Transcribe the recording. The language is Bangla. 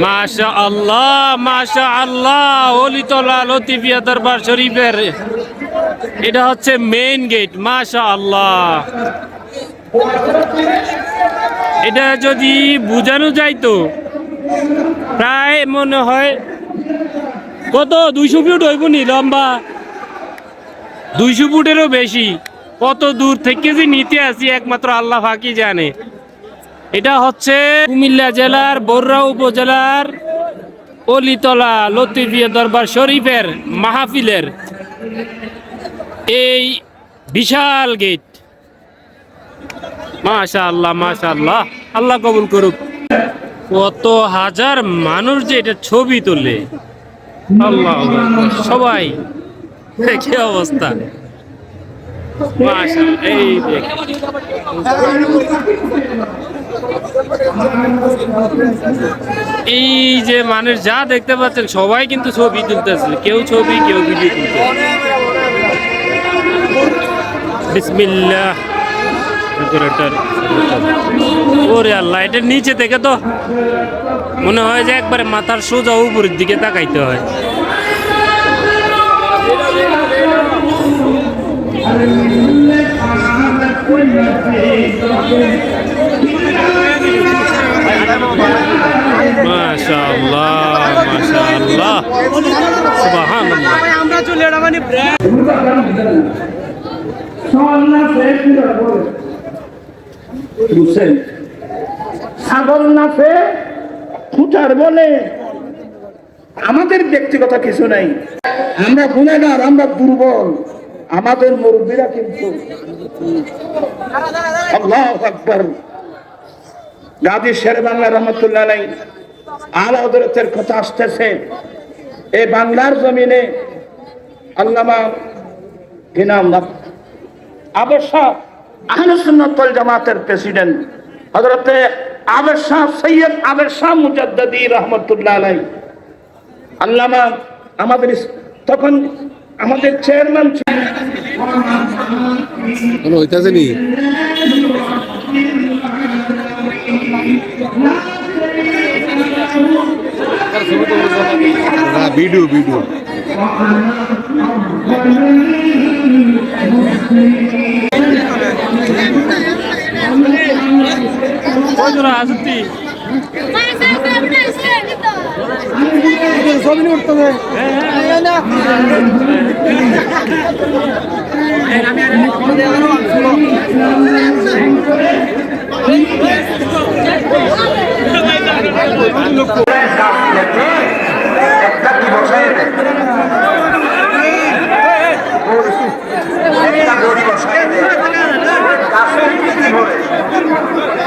মাশাআল্লাহ মাশাআল্লাহ, অলিতলা লতিফিয়া দরবার শরীফের এটা হচ্ছে মেইন গেট। মাশাআল্লাহ, এটা যদি বোঝানো যাইতো প্রায় মনে হয় কত 200 ফুট হইব নি লম্বা, 200 ফুটেরও বেশি। কত দূর থেকে যে নিতে আসি একমাত্র আল্লাহ ফাঁকি জানে। এটা হচ্ছে কুমিল্লা জেলার বরুড়া উপজেলার অলিতলা লতিফিয়া দরবার শরীফের মাহফিলের এই বিশাল গেট। মাশাআল্লাহ মাশাআল্লাহ, আল্লাহ কবুল করুক। কত হাজার মানুষ যে এটা ছবি তোলে, আল্লাহ সবাই কি অবস্থা। মাশাআল্লাহ, এই দেখ এই যে মানুষ যা দেখতে পাচ্ছেন সবাই কিন্তু ছবি তুলতেছে, কেউ ছবি কেউ ভিডিও তুলতে। বিসমিল্লাহ। ওরে আল্লাহ, এটার নিচে থেকে তো মনে হয় যে একবারে মাথার সোজা উপরের দিকে তাকাইতে হয়। মাশাআল্লাহ মাশাআল্লাহ, সুবহানাল্লাহ। আমরা চলে এটা মানে ছাগল নাফে ফুটার বলে আমাদের ব্যক্তিগত কিছু নাই। আমরা গুণাগার, আমরা দুর্বল, আমাদের মুরব্বীরা কিন্তু আল্লাহু আকবার। গাজী শের বাংলা রহমতুল্লাহ আলাইহি আলা হযরতের কথা আসতেছে, এই বাংলার জমিনে আল্লামা ইনাম আবেদ শাহ আহলে সুন্নাত ওয়াল জামাতের প্রেসিডেন্ট হযরতে আবেদ শাহ সৈয়দ আবেদ শাহ মুজাদ্দিদি রহমতুল্লাহ আলাইহি আল্লামা আমাদের তখন আমাদের চেয়ারম্যান ছিলেন। হইতাছে নি ভিডিও ভিডিও আসতি ছবি উঠতে হবে। আমি